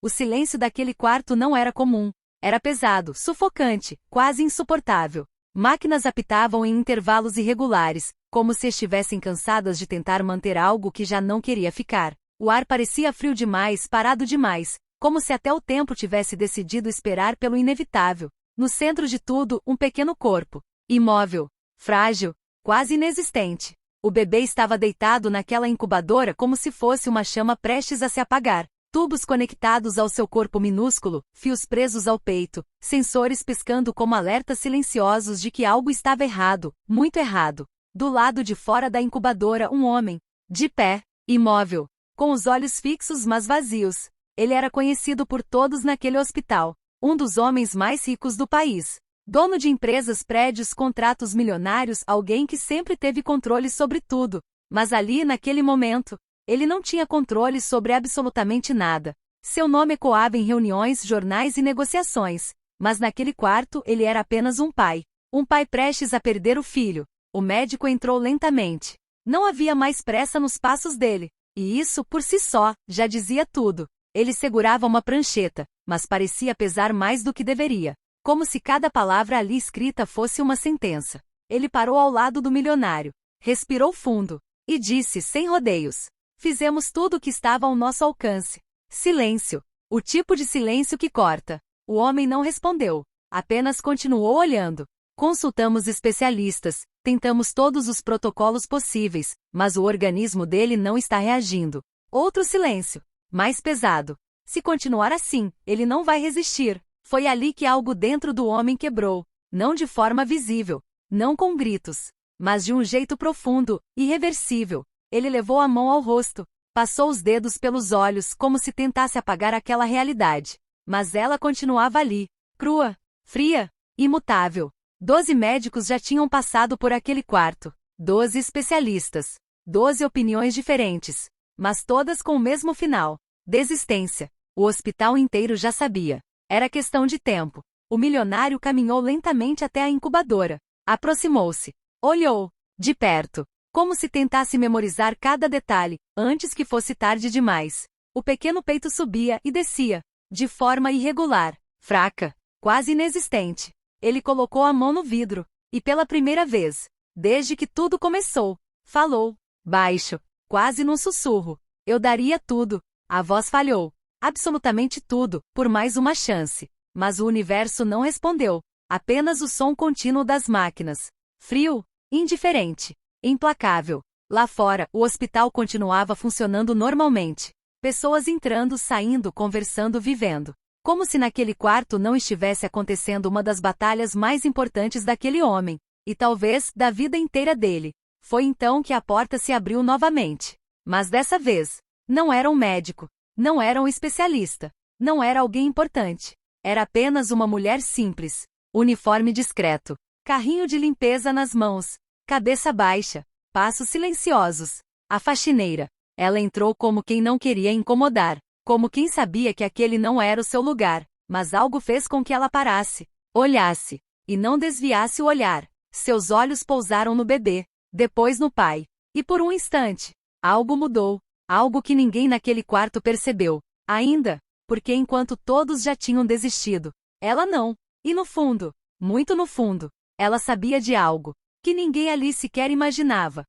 O silêncio daquele quarto não era comum. Era pesado, sufocante, quase insuportável. Máquinas apitavam em intervalos irregulares, como se estivessem cansadas de tentar manter algo que já não queria ficar. O ar parecia frio demais, parado demais, como se até o tempo tivesse decidido esperar pelo inevitável. No centro de tudo, um pequeno corpo. Imóvel. Frágil. Quase inexistente. O bebê estava deitado naquela incubadora como se fosse uma chama prestes a se apagar. Tubos conectados ao seu corpo minúsculo, fios presos ao peito, sensores piscando como alertas silenciosos de que algo estava errado, muito errado. Do lado de fora da incubadora, um homem, de pé, imóvel, com os olhos fixos mas vazios. Ele era conhecido por todos naquele hospital. Um dos homens mais ricos do país. Dono de empresas, prédios, contratos milionários, alguém que sempre teve controle sobre tudo. Mas ali, naquele momento, ele não tinha controle sobre absolutamente nada. Seu nome ecoava em reuniões, jornais e negociações. Mas naquele quarto, ele era apenas um pai. Um pai prestes a perder o filho. O médico entrou lentamente. Não havia mais pressa nos passos dele. E isso, por si só, já dizia tudo. Ele segurava uma prancheta, mas parecia pesar mais do que deveria. Como se cada palavra ali escrita fosse uma sentença. Ele parou ao lado do milionário. Respirou fundo. E disse sem rodeios. Fizemos tudo o que estava ao nosso alcance. Silêncio. O tipo de silêncio que corta. O homem não respondeu. Apenas continuou olhando. Consultamos especialistas, tentamos todos os protocolos possíveis, mas o organismo dele não está reagindo. Outro silêncio. Mais pesado. Se continuar assim, ele não vai resistir. Foi ali que algo dentro do homem quebrou. Não de forma visível. Não com gritos. Mas de um jeito profundo, irreversível. Ele levou a mão ao rosto, passou os dedos pelos olhos como se tentasse apagar aquela realidade. Mas ela continuava ali, crua, fria, imutável. 12 médicos já tinham passado por aquele quarto. 12 especialistas. 12 opiniões diferentes. Mas todas com o mesmo final. Desistência. O hospital inteiro já sabia. Era questão de tempo. O milionário caminhou lentamente até a incubadora. Aproximou-se. Olhou. De perto. Como se tentasse memorizar cada detalhe, antes que fosse tarde demais. O pequeno peito subia e descia, de forma irregular, fraca, quase inexistente. Ele colocou a mão no vidro, e pela primeira vez, desde que tudo começou, falou, baixo, quase num sussurro. Eu daria tudo. A voz falhou. Absolutamente tudo, por mais uma chance. Mas o universo não respondeu. Apenas o som contínuo das máquinas. Frio, indiferente. Implacável. Lá fora, o hospital continuava funcionando normalmente. Pessoas entrando, saindo, conversando, vivendo. Como se naquele quarto não estivesse acontecendo uma das batalhas mais importantes daquele homem. E talvez, da vida inteira dele. Foi então que a porta se abriu novamente. Mas dessa vez, não era um médico. Não era um especialista. Não era alguém importante. Era apenas uma mulher simples. Uniforme discreto. Carrinho de limpeza nas mãos. Cabeça baixa, passos silenciosos. A faxineira. Ela entrou como quem não queria incomodar, como quem sabia que aquele não era o seu lugar, mas algo fez com que ela parasse, olhasse, e não desviasse o olhar. Seus olhos pousaram no bebê, depois no pai. E por um instante, algo mudou, algo que ninguém naquele quarto percebeu, ainda, porque enquanto todos já tinham desistido, ela não. E no fundo, muito no fundo, ela sabia de algo que ninguém ali sequer imaginava.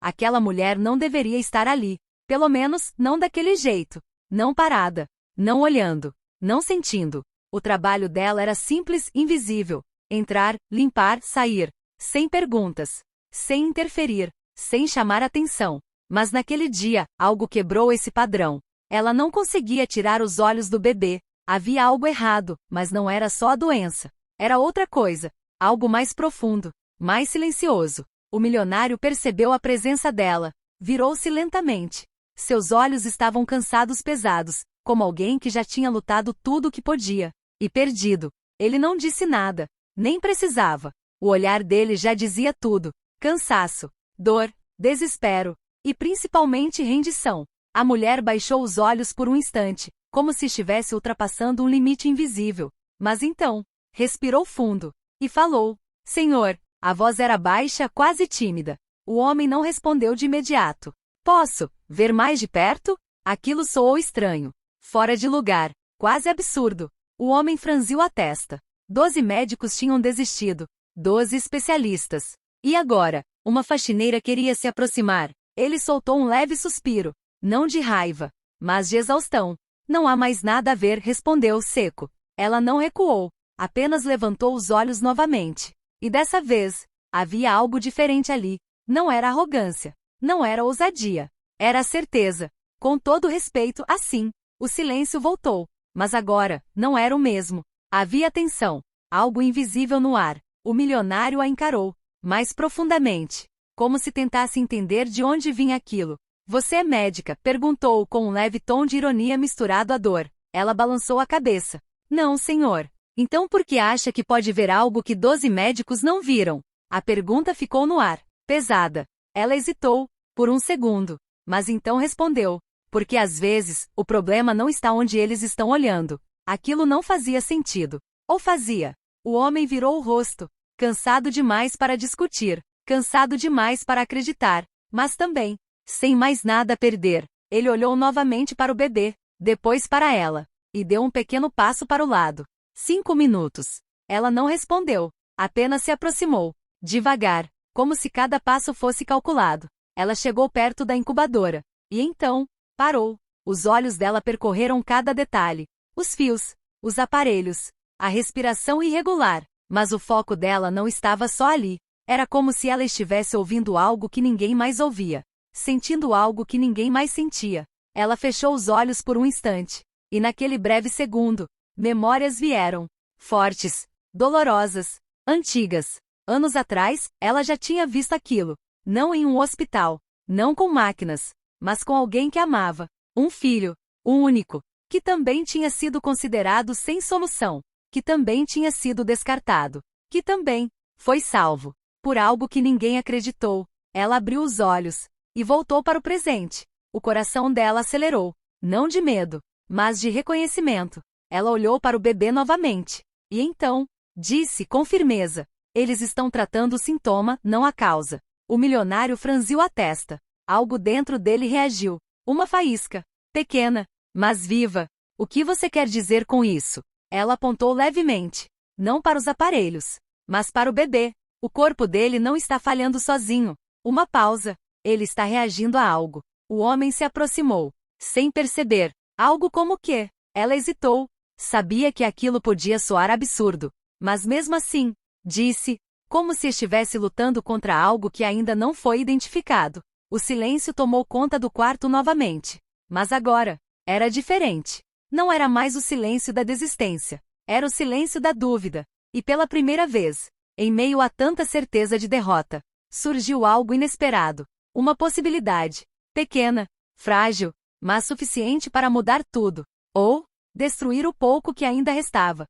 Aquela mulher não deveria estar ali, pelo menos, não daquele jeito, não parada, não olhando, não sentindo. O trabalho dela era simples, invisível. Entrar, limpar, sair, sem perguntas, sem interferir, sem chamar atenção. Mas naquele dia, algo quebrou esse padrão. Ela não conseguia tirar os olhos do bebê. Havia algo errado, mas não era só a doença. Era outra coisa, algo mais profundo. Mais silencioso. O milionário percebeu a presença dela. Virou-se lentamente. Seus olhos estavam cansados, pesados, como alguém que já tinha lutado tudo o que podia. E perdido. Ele não disse nada. Nem precisava. O olhar dele já dizia tudo. Cansaço, dor, desespero. E principalmente rendição. A mulher baixou os olhos por um instante, como se estivesse ultrapassando um limite invisível. Mas então, respirou fundo. E falou. Senhor. A voz era baixa, quase tímida. O homem não respondeu de imediato. Posso ver mais de perto? Aquilo soou estranho. Fora de lugar. Quase absurdo. O homem franziu a testa. 12 médicos tinham desistido. 12 especialistas. E agora? Uma faxineira queria se aproximar. Ele soltou um leve suspiro. Não de raiva, mas de exaustão. Não há mais nada a ver, respondeu seco. Ela não recuou. Apenas levantou os olhos novamente. E dessa vez, havia algo diferente ali. Não era arrogância. Não era ousadia. Era a certeza. Com todo respeito, assim. O silêncio voltou. Mas agora, não era o mesmo. Havia tensão. Algo invisível no ar. O milionário a encarou. Mais profundamente. Como se tentasse entender de onde vinha aquilo. Você é médica? Perguntou com um leve tom de ironia misturado à dor. Ela balançou a cabeça. Não, senhor. Então por que acha que pode ver algo que 12 médicos não viram? A pergunta ficou no ar. Pesada. Ela hesitou, por um segundo. Mas então respondeu. Porque às vezes, o problema não está onde eles estão olhando. Aquilo não fazia sentido. Ou fazia? O homem virou o rosto. Cansado demais para discutir. Cansado demais para acreditar. Mas também, sem mais nada a perder, ele olhou novamente para o bebê, depois para ela, e deu um pequeno passo para o lado. 5 minutos. Ela não respondeu, apenas se aproximou, devagar, como se cada passo fosse calculado. Ela chegou perto da incubadora, e então, parou. Os olhos dela percorreram cada detalhe, os fios, os aparelhos, a respiração irregular, mas o foco dela não estava só ali. Era como se ela estivesse ouvindo algo que ninguém mais ouvia. Sentindo algo que ninguém mais sentia. Ela fechou os olhos por um instante. E naquele breve segundo, memórias vieram. Fortes, dolorosas, antigas. Anos atrás, ela já tinha visto aquilo. Não em um hospital. Não com máquinas. Mas com alguém que amava. Um filho. O único. Que também tinha sido considerado sem solução. Que também tinha sido descartado. Que também foi salvo. Por algo que ninguém acreditou. Ela abriu os olhos. E voltou para o presente. O coração dela acelerou. Não de medo, mas de reconhecimento. Ela olhou para o bebê novamente. E então, disse com firmeza. Eles estão tratando o sintoma, não a causa. O milionário franziu a testa. Algo dentro dele reagiu. Uma faísca. Pequena, mas viva. O que você quer dizer com isso? Ela apontou levemente. Não para os aparelhos, mas para o bebê. O corpo dele não está falhando sozinho. Uma pausa. Ele está reagindo a algo. O homem se aproximou. Sem perceber. Algo como o quê? Ela hesitou. Sabia que aquilo podia soar absurdo. Mas mesmo assim, disse, como se estivesse lutando contra algo que ainda não foi identificado. O silêncio tomou conta do quarto novamente. Mas agora, era diferente. Não era mais o silêncio da desistência. Era o silêncio da dúvida. E pela primeira vez, em meio a tanta certeza de derrota, surgiu algo inesperado. Uma possibilidade. Pequena, frágil, mas suficiente para mudar tudo. Ou destruir o pouco que ainda restava.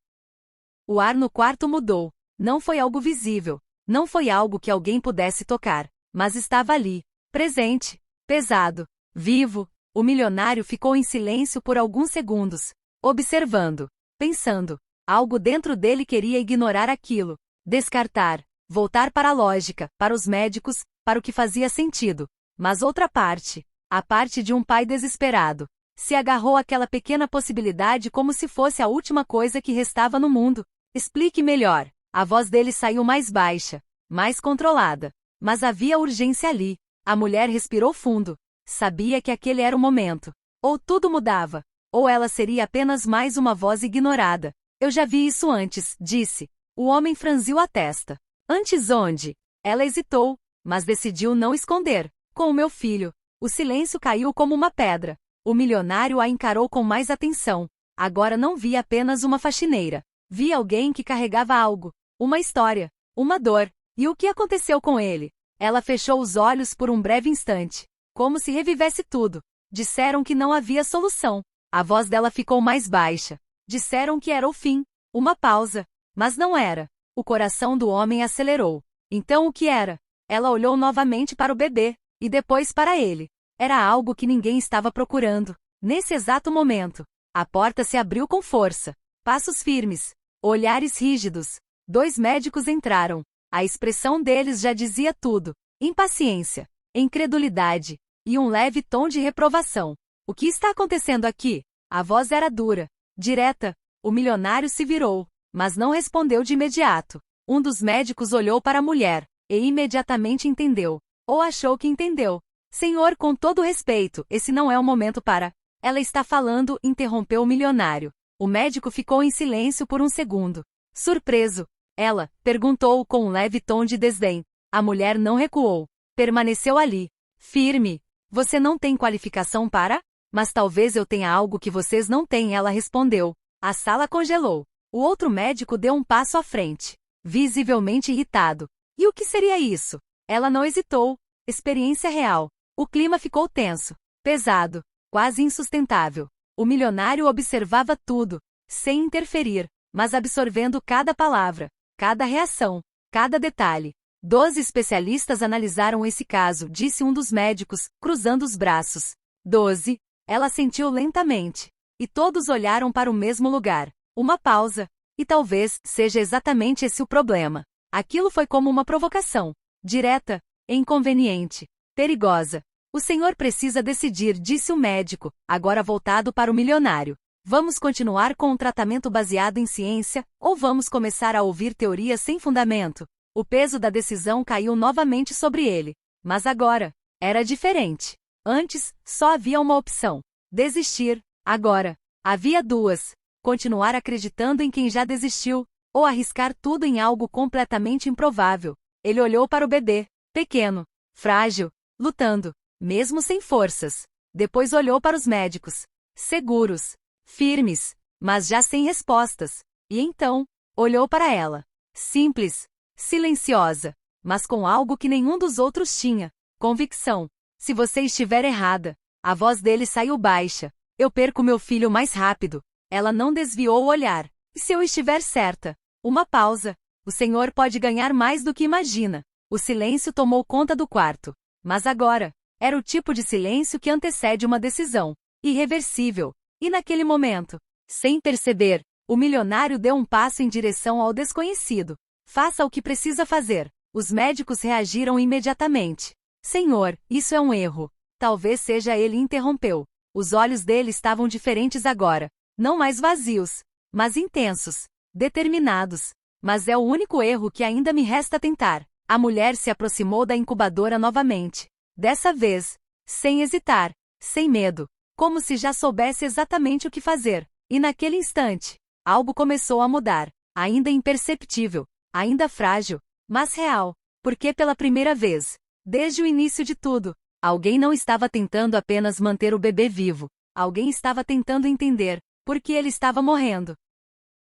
O ar no quarto mudou. Não foi algo visível. Não foi algo que alguém pudesse tocar. Mas estava ali. Presente. Pesado. Vivo. O milionário ficou em silêncio por alguns segundos. Observando. Pensando. Algo dentro dele queria ignorar aquilo. Descartar. Voltar para a lógica, para os médicos, para o que fazia sentido. Mas outra parte, a parte de um pai desesperado, se agarrou àquela pequena possibilidade como se fosse a última coisa que restava no mundo. Explique melhor. A voz dele saiu mais baixa, mais controlada. Mas havia urgência ali. A mulher respirou fundo. Sabia que aquele era o momento. Ou tudo mudava, ou ela seria apenas mais uma voz ignorada. Eu já vi isso antes, disse. O homem franziu a testa. Antes onde? Ela hesitou, mas decidiu não esconder. Com o meu filho. O silêncio caiu como uma pedra. O milionário a encarou com mais atenção. Agora não via apenas uma faxineira. Via alguém que carregava algo. Uma história. Uma dor. E o que aconteceu com ele? Ela fechou os olhos por um breve instante. Como se revivesse tudo. Disseram que não havia solução. A voz dela ficou mais baixa. Disseram que era o fim. Uma pausa. Mas não era. O coração do homem acelerou. Então o que era? Ela olhou novamente para o bebê, e depois para ele. Era algo que ninguém estava procurando. Nesse exato momento, a porta se abriu com força. Passos firmes. Olhares rígidos. 2 médicos entraram. A expressão deles já dizia tudo. Impaciência, incredulidade, e um leve tom de reprovação. O que está acontecendo aqui? A voz era dura, direta. O milionário se virou, mas não respondeu de imediato. Um dos médicos olhou para a mulher, e imediatamente entendeu. Ou achou que entendeu. Senhor, com todo respeito, esse não é o momento para... Ela está falando, interrompeu o milionário. O médico ficou em silêncio por um segundo. Surpreso, ela perguntou com um leve tom de desdém. A mulher não recuou. Permaneceu ali, firme. Você não tem qualificação para? Mas talvez eu tenha algo que vocês não têm, ela respondeu. A sala congelou. O outro médico deu um passo à frente, visivelmente irritado. E o que seria isso? Ela não hesitou. Experiência real. O clima ficou tenso, pesado, quase insustentável. O milionário observava tudo, sem interferir, mas absorvendo cada palavra, cada reação, cada detalhe. 12 especialistas analisaram esse caso, disse um dos médicos, cruzando os braços. 12. Ela sentiu lentamente. E todos olharam para o mesmo lugar. Uma pausa. E talvez seja exatamente esse o problema. Aquilo foi como uma provocação. Direta, inconveniente, perigosa. O senhor precisa decidir, disse o médico, agora voltado para o milionário. Vamos continuar com um tratamento baseado em ciência, ou vamos começar a ouvir teorias sem fundamento? O peso da decisão caiu novamente sobre ele. Mas agora, era diferente. Antes, só havia uma opção. Desistir. Agora, havia duas. Continuar acreditando em quem já desistiu, ou arriscar tudo em algo completamente improvável. Ele olhou para o bebê, pequeno, frágil, lutando, mesmo sem forças. Depois olhou para os médicos, seguros, firmes, mas já sem respostas. E então, olhou para ela, simples, silenciosa, mas com algo que nenhum dos outros tinha, convicção. Se você estiver errada, a voz dele saiu baixa. Eu perco meu filho mais rápido. Ela não desviou o olhar. E se eu estiver certa? Uma pausa. O senhor pode ganhar mais do que imagina. O silêncio tomou conta do quarto. Mas agora, era o tipo de silêncio que antecede uma decisão. Irreversível. E naquele momento, sem perceber, o milionário deu um passo em direção ao desconhecido. Faça o que precisa fazer. Os médicos reagiram imediatamente. Senhor, isso é um erro. Talvez seja, ele interrompeu. Os olhos dele estavam diferentes agora. Não mais vazios, mas intensos, determinados. Mas é o único erro que ainda me resta tentar. A mulher se aproximou da incubadora novamente. Dessa vez, sem hesitar, sem medo, como se já soubesse exatamente o que fazer. E naquele instante, algo começou a mudar. Ainda imperceptível, ainda frágil, mas real. Porque pela primeira vez, desde o início de tudo, alguém não estava tentando apenas manter o bebê vivo. Alguém estava tentando entender por que ele estava morrendo.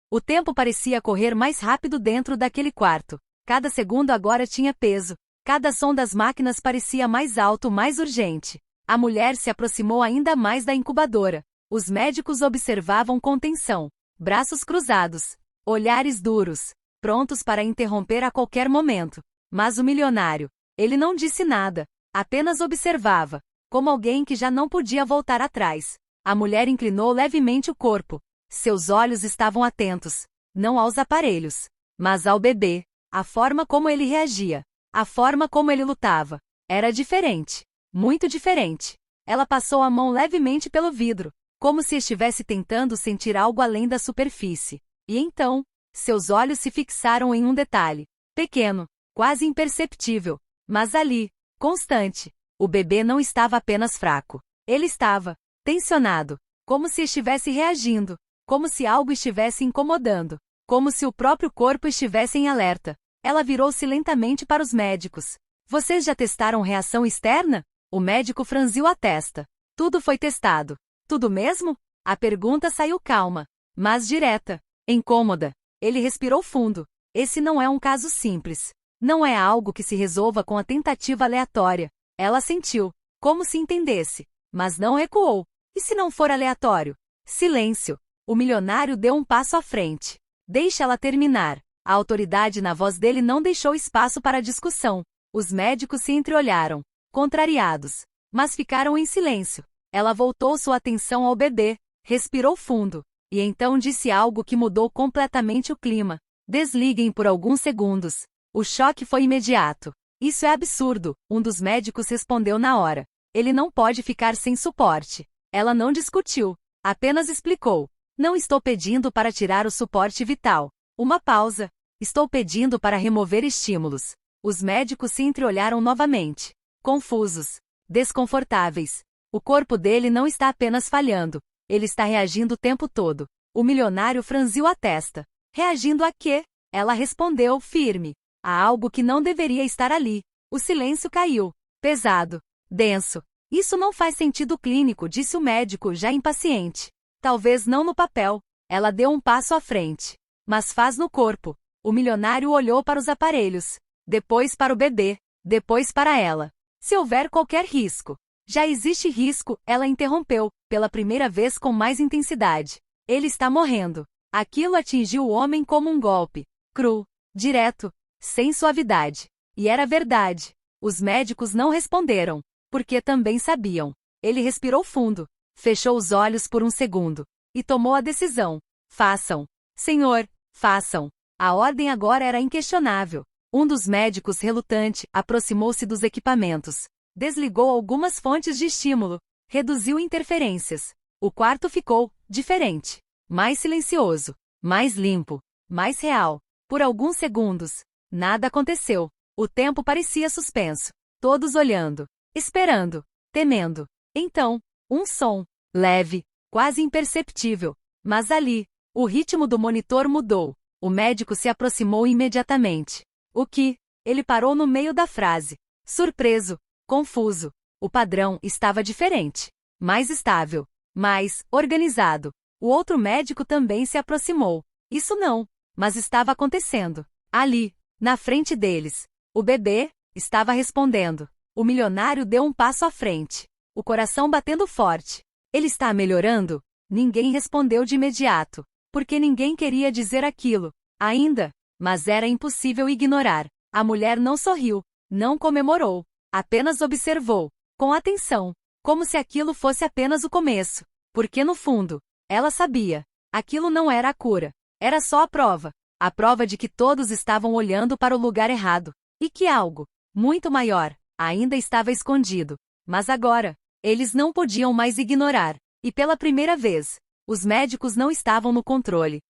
O tempo parecia correr mais rápido dentro daquele quarto. Cada segundo agora tinha peso. Cada som das máquinas parecia mais alto, mais urgente. A mulher se aproximou ainda mais da incubadora. Os médicos observavam com tensão. Braços cruzados. Olhares duros. Prontos para interromper a qualquer momento. Mas o milionário, ele não disse nada. Apenas observava. Como alguém que já não podia voltar atrás. A mulher inclinou levemente o corpo. Seus olhos estavam atentos, não aos aparelhos, mas ao bebê. A forma como ele reagia, a forma como ele lutava, era diferente, muito diferente. Ela passou a mão levemente pelo vidro, como se estivesse tentando sentir algo além da superfície. E então, seus olhos se fixaram em um detalhe, pequeno, quase imperceptível, mas ali, constante. O bebê não estava apenas fraco. Ele estava tensionado, como se estivesse reagindo, como se algo estivesse incomodando, como se o próprio corpo estivesse em alerta. Ela virou-se lentamente para os médicos. Vocês já testaram reação externa? O médico franziu a testa. Tudo foi testado. Tudo mesmo? A pergunta saiu calma, mas direta, incômoda. Ele respirou fundo. Esse não é um caso simples. Não é algo que se resolva com a tentativa aleatória. Ela sentiu, como se entendesse, mas não recuou. E se não for aleatório? Silêncio. O milionário deu um passo à frente. Deixa ela terminar. A autoridade na voz dele não deixou espaço para discussão. Os médicos se entreolharam, contrariados, mas ficaram em silêncio. Ela voltou sua atenção ao bebê, respirou fundo, e então disse algo que mudou completamente o clima. Desliguem por alguns segundos. O choque foi imediato. Isso é absurdo, um dos médicos respondeu na hora. Ele não pode ficar sem suporte. Ela não discutiu. Apenas explicou. Não estou pedindo para tirar o suporte vital. Uma pausa. Estou pedindo para remover estímulos. Os médicos se entreolharam novamente. Confusos. Desconfortáveis. O corpo dele não está apenas falhando. Ele está reagindo o tempo todo. O milionário franziu a testa. Reagindo a quê? Ela respondeu, firme. A algo que não deveria estar ali. O silêncio caiu. Pesado. Denso. Isso não faz sentido clínico, disse o médico, já impaciente. Talvez não no papel. Ela deu um passo à frente. Mas faz no corpo. O milionário olhou para os aparelhos. Depois para o bebê. Depois para ela. Se houver qualquer risco. Já existe risco, ela interrompeu, pela primeira vez com mais intensidade. Ele está morrendo. Aquilo atingiu o homem como um golpe. Cru. Direto. Sem suavidade. E era verdade. Os médicos não responderam. Porque também sabiam. Ele respirou fundo. Fechou os olhos por um segundo. E tomou a decisão. Façam. Senhor, façam. A ordem agora era inquestionável. Um dos médicos, relutante, aproximou-se dos equipamentos. Desligou algumas fontes de estímulo. Reduziu interferências. O quarto ficou diferente. Mais silencioso. Mais limpo. Mais real. Por alguns segundos. Nada aconteceu. O tempo parecia suspenso. Todos olhando. Esperando. Temendo. Então, um som. Leve. Quase imperceptível. Mas ali, o ritmo do monitor mudou. O médico se aproximou imediatamente. O que? Ele parou no meio da frase. Surpreso. Confuso. O padrão estava diferente. Mais estável. Mais organizado. O outro médico também se aproximou. Isso não. Mas estava acontecendo. Ali, na frente deles. O bebê estava respondendo. O milionário deu um passo à frente. O coração batendo forte. Ele está melhorando? Ninguém respondeu de imediato. Porque ninguém queria dizer aquilo. Ainda. Mas era impossível ignorar. A mulher não sorriu. Não comemorou. Apenas observou. Com atenção. Como se aquilo fosse apenas o começo. Porque no fundo, ela sabia. Aquilo não era a cura. Era só a prova. A prova de que todos estavam olhando para o lugar errado. E que algo, muito maior, ainda estava escondido. Mas agora, eles não podiam mais ignorar. E pela primeira vez, os médicos não estavam no controle.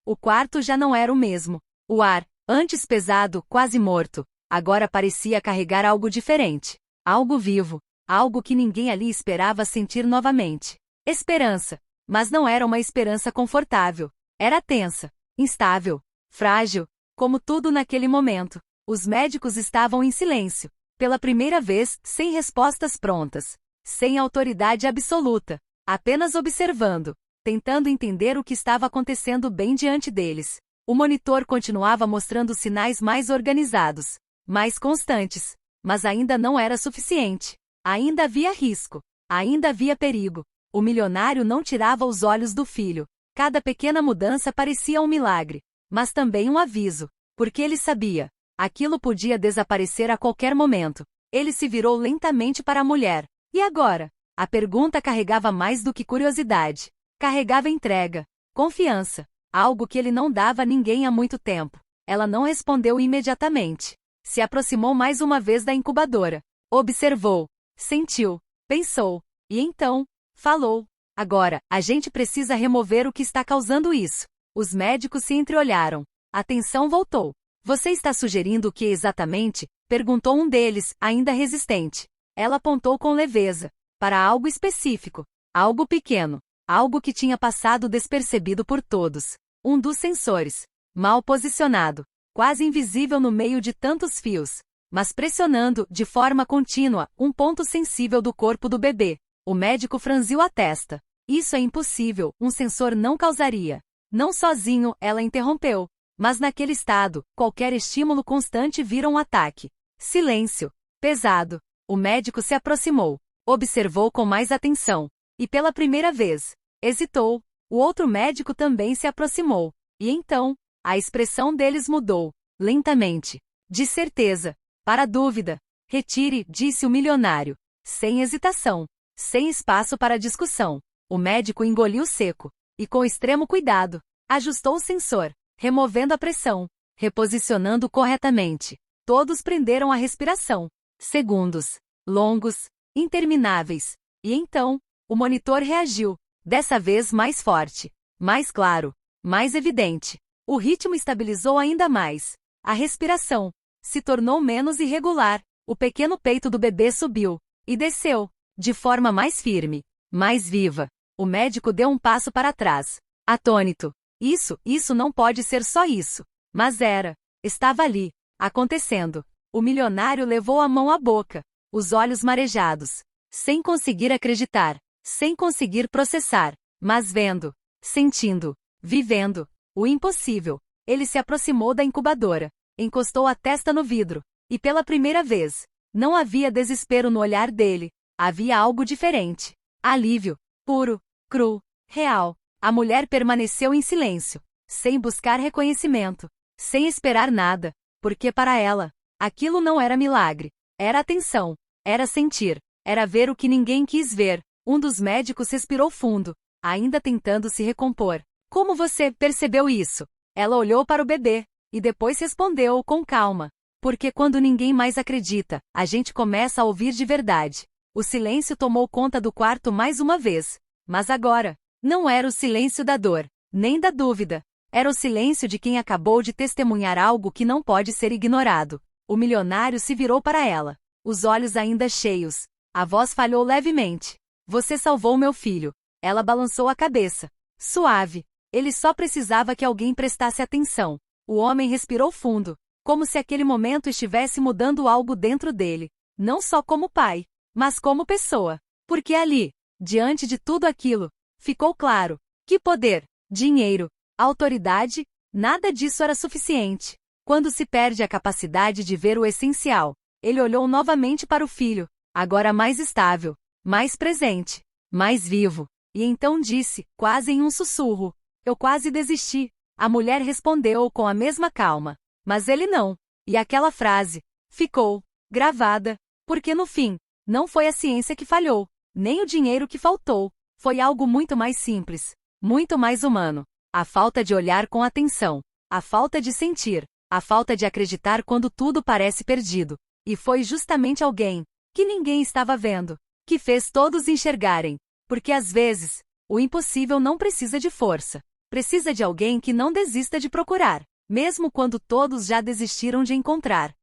O quarto já não era o mesmo. O ar, antes pesado, quase morto, agora parecia carregar algo diferente. Algo vivo. Algo que ninguém ali esperava sentir novamente. Esperança. Mas não era uma esperança confortável. Era tensa, instável, frágil, como tudo naquele momento. Os médicos estavam em silêncio. Pela primeira vez, sem respostas prontas. Sem autoridade absoluta. Apenas observando. Tentando entender o que estava acontecendo bem diante deles. O monitor continuava mostrando sinais mais organizados. Mais constantes. Mas ainda não era suficiente. Ainda havia risco. Ainda havia perigo. O milionário não tirava os olhos do filho. Cada pequena mudança parecia um milagre. Mas também um aviso. Porque ele sabia. Aquilo podia desaparecer a qualquer momento. Ele se virou lentamente para a mulher. E agora? A pergunta carregava mais do que curiosidade. Carregava entrega. Confiança. Algo que ele não dava a ninguém há muito tempo. Ela não respondeu imediatamente. Se aproximou mais uma vez da incubadora. Observou. Sentiu. Pensou. E então, falou. Agora, a gente precisa remover o que está causando isso. Os médicos se entreolharam. A tensão voltou. Você está sugerindo o que exatamente? Perguntou um deles, ainda resistente. Ela apontou com leveza. Para algo específico. Algo pequeno. Algo que tinha passado despercebido por todos. Um dos sensores. Mal posicionado. Quase invisível no meio de tantos fios. Mas pressionando, de forma contínua, um ponto sensível do corpo do bebê. O médico franziu a testa. Isso é impossível, um sensor não causaria. Não sozinho, ela interrompeu. Mas naquele estado, qualquer estímulo constante vira um ataque. Silêncio. Pesado. O médico se aproximou. Observou com mais atenção. E pela primeira vez, hesitou. O outro médico também se aproximou. E então, a expressão deles mudou. Lentamente. De certeza. Para dúvida. Retire, disse o milionário. Sem hesitação. Sem espaço para discussão. O médico engoliu seco. E com extremo cuidado, ajustou o sensor. Removendo a pressão. Reposicionando corretamente. Todos prenderam a respiração. Segundos. Longos. Intermináveis. E então, o monitor reagiu. Dessa vez mais forte, mais claro, mais evidente. O ritmo estabilizou ainda mais. A respiração se tornou menos irregular. O pequeno peito do bebê subiu e desceu, de forma mais firme, mais viva. O médico deu um passo para trás, atônito. Isso não pode ser só isso. Mas era. Estava ali, acontecendo. O milionário levou a mão à boca, os olhos marejados, sem conseguir acreditar, sem conseguir processar, mas vendo, sentindo, vivendo, o impossível. Ele se aproximou da incubadora, encostou a testa no vidro, e pela primeira vez, não havia desespero no olhar dele, havia algo diferente. Alívio, puro, cru, real. A mulher permaneceu em silêncio, sem buscar reconhecimento, sem esperar nada, porque para ela, aquilo não era milagre, era atenção, era sentir, era ver o que ninguém quis ver. Um dos médicos respirou fundo, ainda tentando se recompor. Como você percebeu isso? Ela olhou para o bebê, e depois respondeu com calma. Porque quando ninguém mais acredita, a gente começa a ouvir de verdade. O silêncio tomou conta do quarto mais uma vez. Mas agora, não era o silêncio da dor, nem da dúvida. Era o silêncio de quem acabou de testemunhar algo que não pode ser ignorado. O milionário se virou para ela, os olhos ainda cheios. A voz falhou levemente. Você salvou meu filho. Ela balançou a cabeça. Suave. Ele só precisava que alguém prestasse atenção. O homem respirou fundo, como se aquele momento estivesse mudando algo dentro dele. Não só como pai, mas como pessoa. Porque ali, diante de tudo aquilo, ficou claro que poder, dinheiro, autoridade, nada disso era suficiente. Quando se perde a capacidade de ver o essencial, ele olhou novamente para o filho, agora mais estável, mais presente, mais vivo, e então disse, quase em um sussurro: eu quase desisti. A mulher respondeu com a mesma calma, mas ele não. E aquela frase ficou gravada, porque no fim, não foi a ciência que falhou, nem o dinheiro que faltou. Foi algo muito mais simples, muito mais humano. A falta de olhar com atenção, a falta de sentir, a falta de acreditar quando tudo parece perdido. E foi justamente alguém que ninguém estava vendo que fez todos enxergarem. Porque às vezes, o impossível não precisa de força. Precisa de alguém que não desista de procurar, mesmo quando todos já desistiram de encontrar.